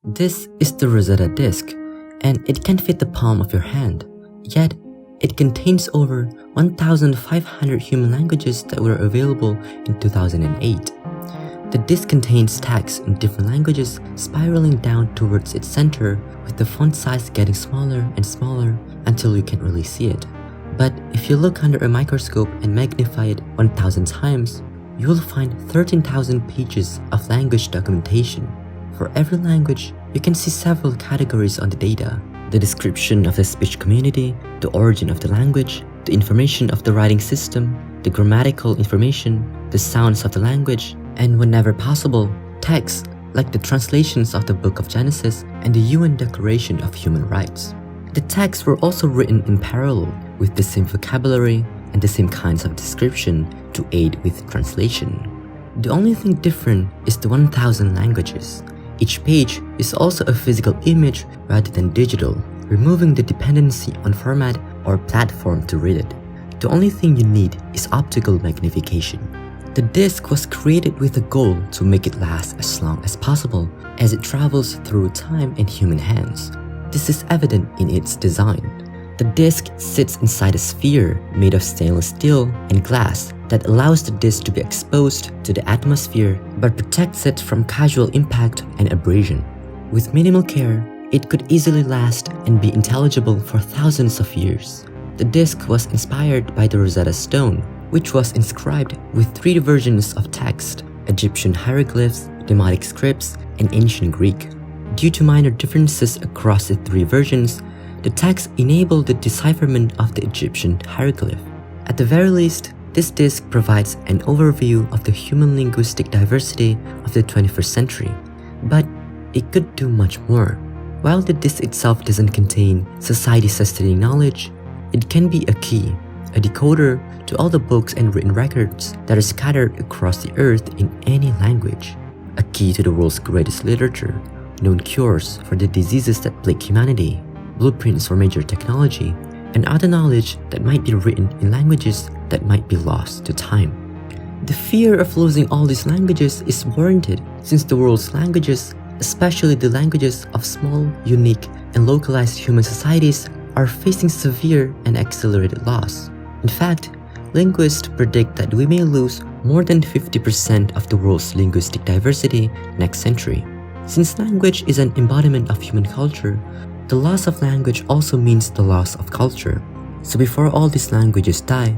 This is the Rosetta Disk, and it can fit the palm of your hand. Yet, it contains over 1,500 human languages that were available in 2008. The disk contains text in different languages spiraling down towards its center, with the font size getting smaller and smaller until you can't really see it. But if you look under a microscope and magnify it 1,000 times, you will find 13,000 pages of language documentation. For every language, you can see several categories on the data: the description of the speech community, the origin of the language, the information of the writing system, the grammatical information, the sounds of the language, and whenever possible, texts like the translations of the Book of Genesis and the UN Declaration of Human Rights. The texts were also written in parallel with the same vocabulary and the same kinds of description to aid with translation. The only thing different is the 1,000 languages. Each page is also a physical image rather than digital, removing the dependency on format or platform to read it. The only thing you need is optical magnification. The disk was created with the goal to make it last as long as possible as it travels through time in human hands. This is evident in its design. The disk sits inside a sphere made of stainless steel and glass that allows the disk to be exposed to the atmosphere but protects it from casual impact and abrasion. With minimal care, it could easily last and be intelligible for thousands of years. The disk was inspired by the Rosetta Stone, which was inscribed with 3 versions of text: Egyptian hieroglyphs, Demotic scripts, and ancient Greek. Due to minor differences across the 3 versions, the text enabled the decipherment of the Egyptian hieroglyph. At the very least, this disk provides an overview of the human linguistic diversity of the 21st century, but it could do much more. While the disk itself doesn't contain society-sustaining knowledge, it can be a key, a decoder to all the books and written records that are scattered across the earth in any language, a key to the world's greatest literature, known cures for the diseases that plague humanity, blueprints for major technology, and other knowledge that might be written in languages that might be lost to time. The fear of losing all these languages is warranted, since the world's languages, especially the languages of small, unique, and localized human societies, are facing severe and accelerated loss. In fact, linguists predict that we may lose more than 50% of the world's linguistic diversity next century. Since language is an embodiment of human culture, the loss of language also means the loss of culture. So before all these languages die,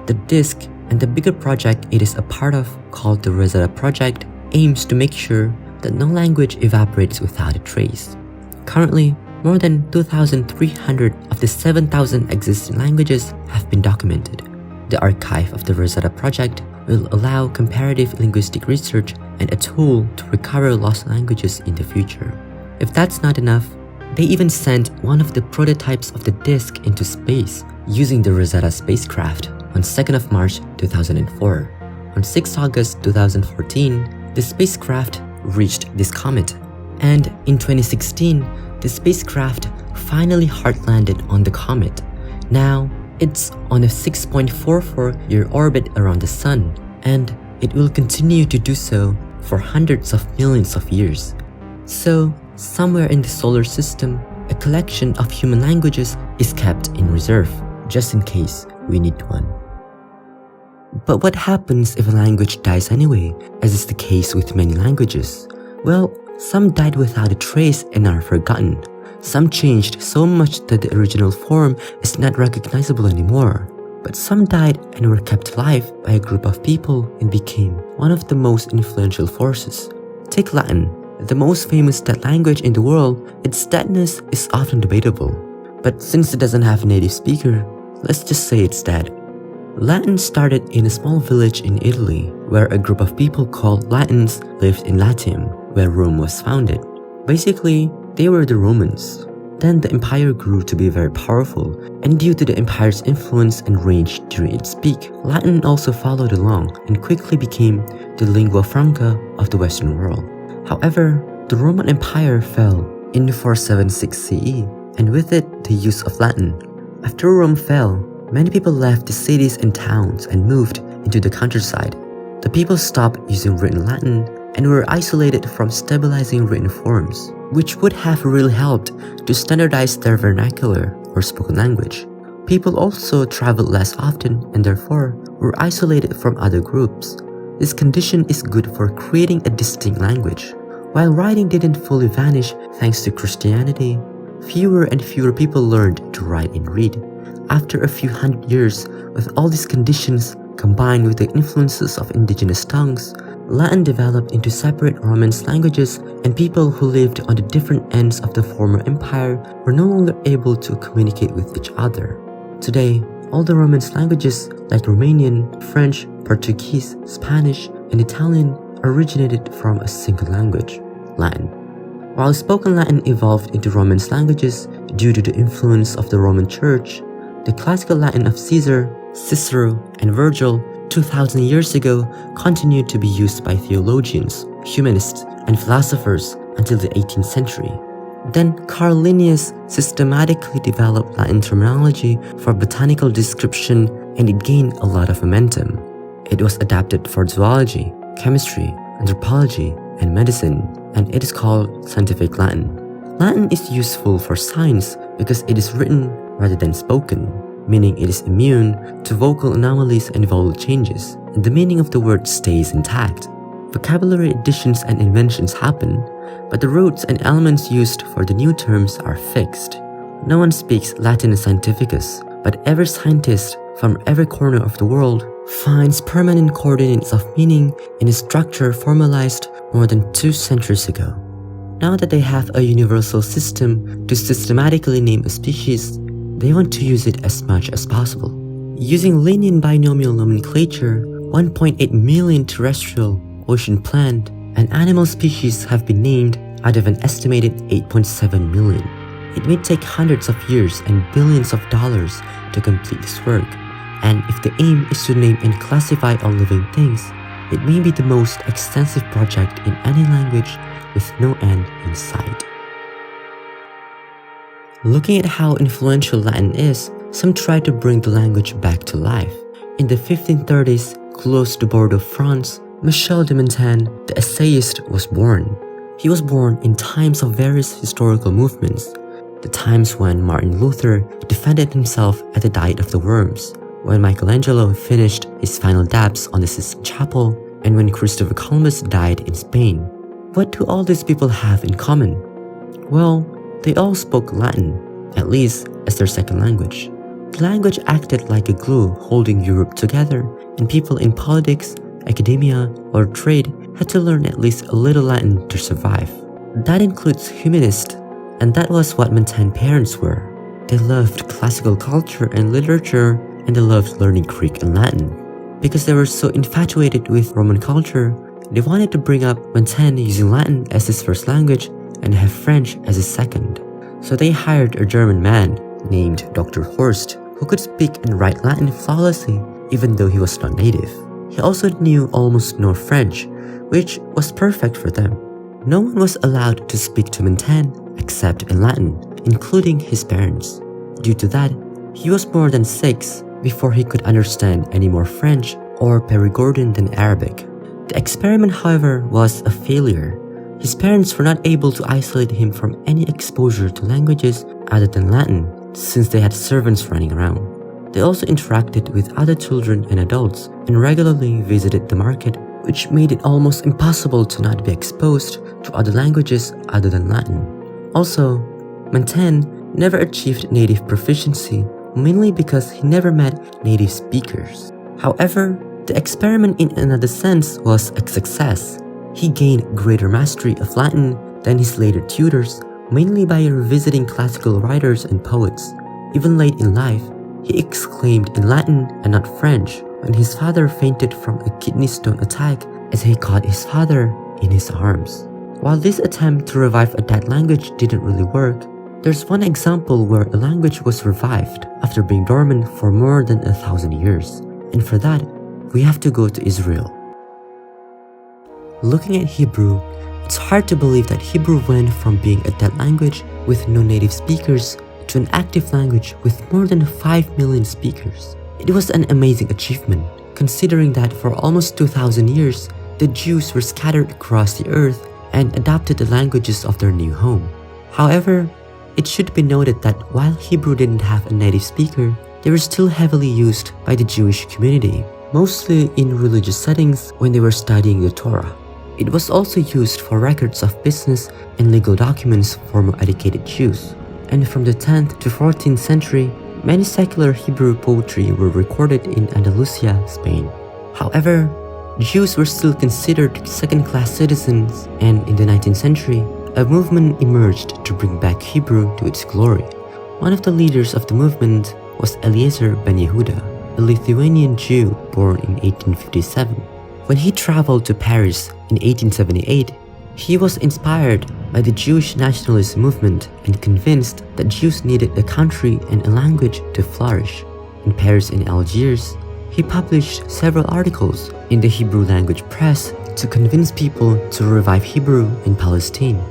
the disk and the bigger project it is a part of, called the Rosetta Project, aims to make sure that no language evaporates without a trace. Currently, more than 2,300 of the 7,000 existing languages have been documented. The archive of the Rosetta Project will allow comparative linguistic research and a tool to recover lost languages in the future. If that's not enough, they even sent one of the prototypes of the disk into space using the Rosetta spacecraft on 2nd of March 2004. On 6 August 2014, the spacecraft reached this comet, and in 2016, the spacecraft finally hard-landed on the comet. Now, it's on a 6.44-year orbit around the Sun, and it will continue to do so for hundreds of millions of years. So, somewhere in the solar system, a collection of human languages is kept in reserve, just in case we need one. But what happens if a language dies anyway, as is the case with many languages? Well, some died without a trace and are forgotten. Some changed so much that the original form is not recognizable anymore. But some died and were kept alive by a group of people and became one of the most influential forces. Take Latin, the most famous dead language in the world. Its deadness is often debatable. But since it doesn't have a native speaker, let's just say it's dead. Latin started in a small village in Italy, where a group of people called Latins lived in Latium, where Rome was founded. Basically, they were the Romans. Then the empire grew to be very powerful, and due to the empire's influence and range during its peak, Latin also followed along and quickly became the lingua franca of the Western world. However, the Roman Empire fell in 476 CE, and with it, the use of Latin. After Rome fell, many people left the cities and towns and moved into the countryside. The people stopped using written Latin and were isolated from stabilizing written forms, which would have really helped to standardize their vernacular or spoken language. People also traveled less often and therefore were isolated from other groups. This condition is good for creating a distinct language. While writing didn't fully vanish thanks to Christianity, fewer and fewer people learned to write and read. After a few hundred years, with all these conditions combined with the influences of indigenous tongues, Latin developed into separate Romance languages, and people who lived on the different ends of the former empire were no longer able to communicate with each other. Today, all the Romance languages like Romanian, French, Portuguese, Spanish, and Italian originated from a single language, Latin. While spoken Latin evolved into Romance languages due to the influence of the Roman Church, the classical Latin of Caesar, Cicero, and Virgil 2,000 years ago continued to be used by theologians, humanists, and philosophers until the 18th century. Then Carl Linnaeus systematically developed Latin terminology for botanical description, and it gained a lot of momentum. It was adapted for zoology, chemistry, anthropology, and medicine, and it is called scientific Latin. Latin is useful for science because it is written rather than spoken, meaning it is immune to vocal anomalies and vowel changes, and the meaning of the word stays intact. Vocabulary additions and inventions happen, but the roots and elements used for the new terms are fixed. No one speaks Latin scientificus, but every scientist from every corner of the world finds permanent coordinates of meaning in a structure formalized more than 2 centuries ago. Now that they have a universal system to systematically name a species, they want to use it as much as possible. Using Linnean binomial nomenclature, 1.8 million terrestrial, ocean plant, and animal species have been named out of an estimated 8.7 million. It may take hundreds of years and billions of dollars to complete this work, and if the aim is to name and classify all living things, it may be the most extensive project in any language with no end in sight. Looking at how influential Latin is, some try to bring the language back to life. In the 1530s, close to Bordeaux, France, Michel de Montaigne, the essayist, was born. He was born in times of various historical movements, the times when Martin Luther defended himself at the Diet of the Worms, when Michelangelo finished his final dabs on the Sistine Chapel, and when Christopher Columbus died in Spain. What do all these people have in common? Well, they all spoke Latin, at least as their second language. The language acted like a glue holding Europe together, and people in politics, academia, or trade had to learn at least a little Latin to survive. That includes humanists, and that was what Montaigne's parents were. They loved classical culture and literature, and they loved learning Greek and Latin. Because they were so infatuated with Roman culture, they wanted to bring up Montaigne using Latin as his first language and have French as his second. So they hired a German man named Dr. Horst, who could speak and write Latin flawlessly even though he was not native. He also knew almost no French, which was perfect for them. No one was allowed to speak to Montaigne except in Latin, including his parents. Due to that, he was more than 6 before he could understand any more French or Perigordian than Arabic. The experiment, however, was a failure. His parents were not able to isolate him from any exposure to languages other than Latin, since they had servants running around. They also interacted with other children and adults and regularly visited the market, which made it almost impossible to not be exposed to other languages other than Latin. Also, Montaigne never achieved native proficiency, mainly because he never met native speakers. However, the experiment in another sense was a success. He gained greater mastery of Latin than his later tutors, mainly by revisiting classical writers and poets. Even late in life, he exclaimed in Latin and not French when his father fainted from a kidney stone attack as he caught his father in his arms. While this attempt to revive a dead language didn't really work, there's one example where a language was revived after being dormant for more than 1,000 years, and for that, we have to go to Israel. Looking at Hebrew, it's hard to believe that Hebrew went from being a dead language with no native speakers to an active language with more than 5 million speakers. It was an amazing achievement, considering that for almost 2,000 years, the Jews were scattered across the earth and adopted the languages of their new home. However, it should be noted that while Hebrew didn't have a native speaker, they were still heavily used by the Jewish community, mostly in religious settings when they were studying the Torah. It was also used for records of business and legal documents for more educated Jews. And from the 10th to 14th century, many secular Hebrew poetry were recorded in Andalusia, Spain. However, Jews were still considered second-class citizens, and in the 19th century, a movement emerged to bring back Hebrew to its glory. One of the leaders of the movement was Eliezer ben Yehuda, a Lithuanian Jew born in 1857. When he traveled to Paris in 1878, he was inspired by the Jewish nationalist movement and convinced that Jews needed a country and a language to flourish. In Paris and Algiers, he published several articles in the Hebrew language press to convince people to revive Hebrew in Palestine.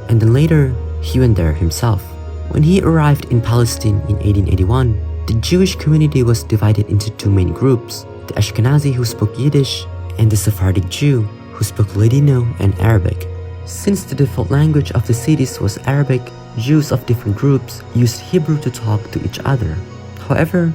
And then later, he went there himself. When he arrived in Palestine in 1881, the Jewish community was divided into two main groups, the Ashkenazi who spoke Yiddish and the Sephardic Jew who spoke Ladino and Arabic. Since the default language of the cities was Arabic, Jews of different groups used Hebrew to talk to each other. However,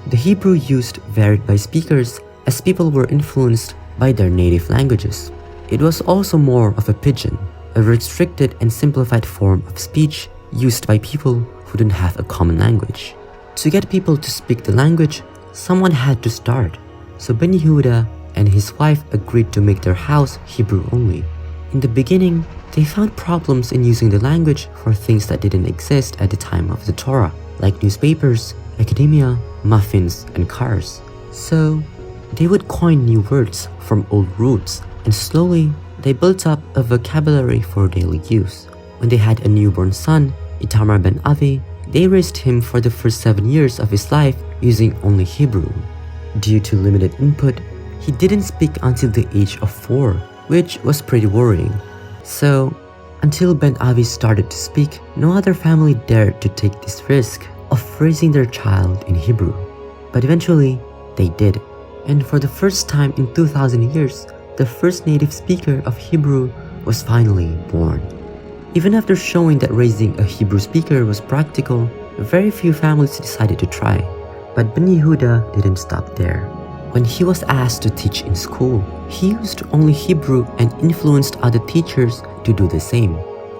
the Hebrew used varied by speakers as people were influenced by their native languages. It was also more of a pidgin, a restricted and simplified form of speech used by people who didn't have a common language. To get people to speak the language, someone had to start. So Ben Yehuda and his wife agreed to make their house Hebrew only. In the beginning, they found problems in using the language for things that didn't exist at the time of the Torah, like newspapers, academia, muffins, and cars. So, they would coin new words from old roots, and slowly, they built up a vocabulary for daily use. When they had a newborn son, Itamar ben Avi, they raised him for the first 7 years of his life using only Hebrew. Due to limited input, he didn't speak until the age of 4, which was pretty worrying. So, until Ben Avi started to speak, no other family dared to take this risk of raising their child in Hebrew. But eventually, they did. And for the first time in 2,000 years, the first native speaker of Hebrew was finally born. Even after showing that raising a Hebrew speaker was practical, very few families decided to try. But Ben Yehuda didn't stop there. When he was asked to teach in school, he used only Hebrew and influenced other teachers to do the same.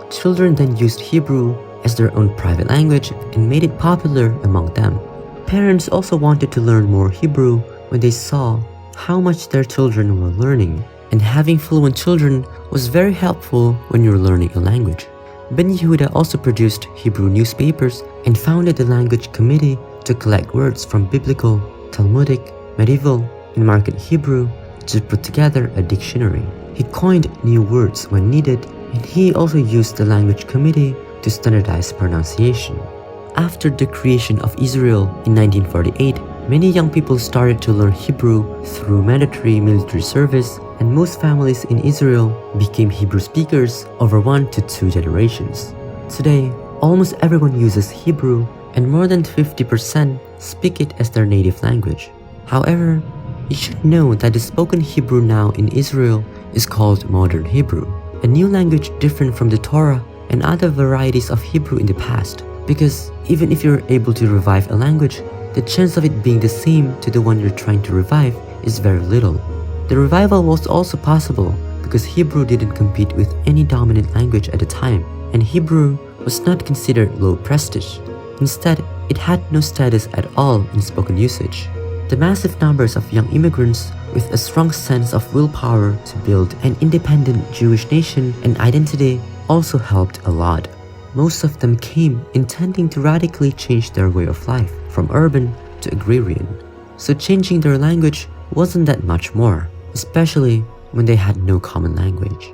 Children then used Hebrew as their own private language and made it popular among them. Parents also wanted to learn more Hebrew when they saw how much their children were learning, and having fluent children was very helpful when you're learning a language. Ben Yehuda also produced Hebrew newspapers and founded the language committee to collect words from biblical, Talmudic, medieval, and market Hebrew to put together a dictionary. He coined new words when needed, and he also used the language committee to standardize pronunciation. After the creation of Israel in 1948, many young people started to learn Hebrew through mandatory military service, and most families in Israel became Hebrew speakers over 1 to 2 generations. Today, almost everyone uses Hebrew, and more than 50% speak it as their native language. However, you should know that the spoken Hebrew now in Israel is called Modern Hebrew, a new language different from the Torah and other varieties of Hebrew in the past. Because even if you're able to revive a language, the chance of it being the same to the one you're trying to revive is very little. The revival was also possible because Hebrew didn't compete with any dominant language at the time, and Hebrew was not considered low prestige. Instead, it had no status at all in spoken usage. The massive numbers of young immigrants with a strong sense of willpower to build an independent Jewish nation and identity also helped a lot. Most of them came intending to radically change their way of life from urban to agrarian. So changing their language wasn't that much more, especially when they had no common language.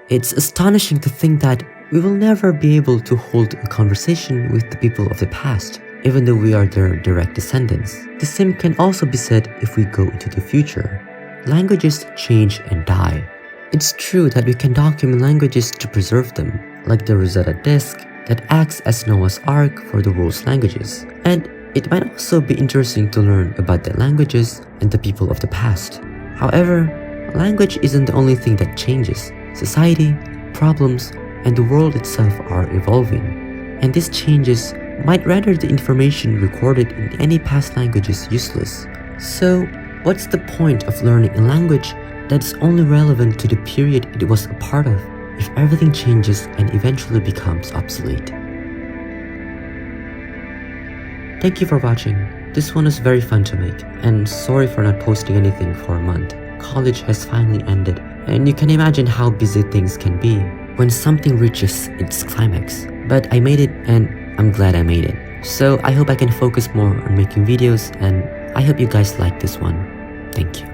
It's astonishing to think that we will never be able to hold a conversation with the people of the past, even though we are their direct descendants. The same can also be said if we go into the future. Languages change and die. It's true that we can document languages to preserve them, like the Rosetta Disk that acts as Noah's Ark for the world's languages. And it might also be interesting to learn about the languages and the people of the past. However, Language isn't the only thing that changes. Society, problems, and the world itself are evolving. And these changes might render the information recorded in any past languages useless. So, what's the point of learning a language that's only relevant to the period it was a part of if everything changes and eventually becomes obsolete? Thank you for watching. This one was very fun to make, and sorry for not posting anything for a month. College has finally ended, and you can imagine how busy things can be when something reaches its climax. But I made it, and I'm glad I made it. So I hope I can focus more on making videos, and I hope you guys like this one. Thank you.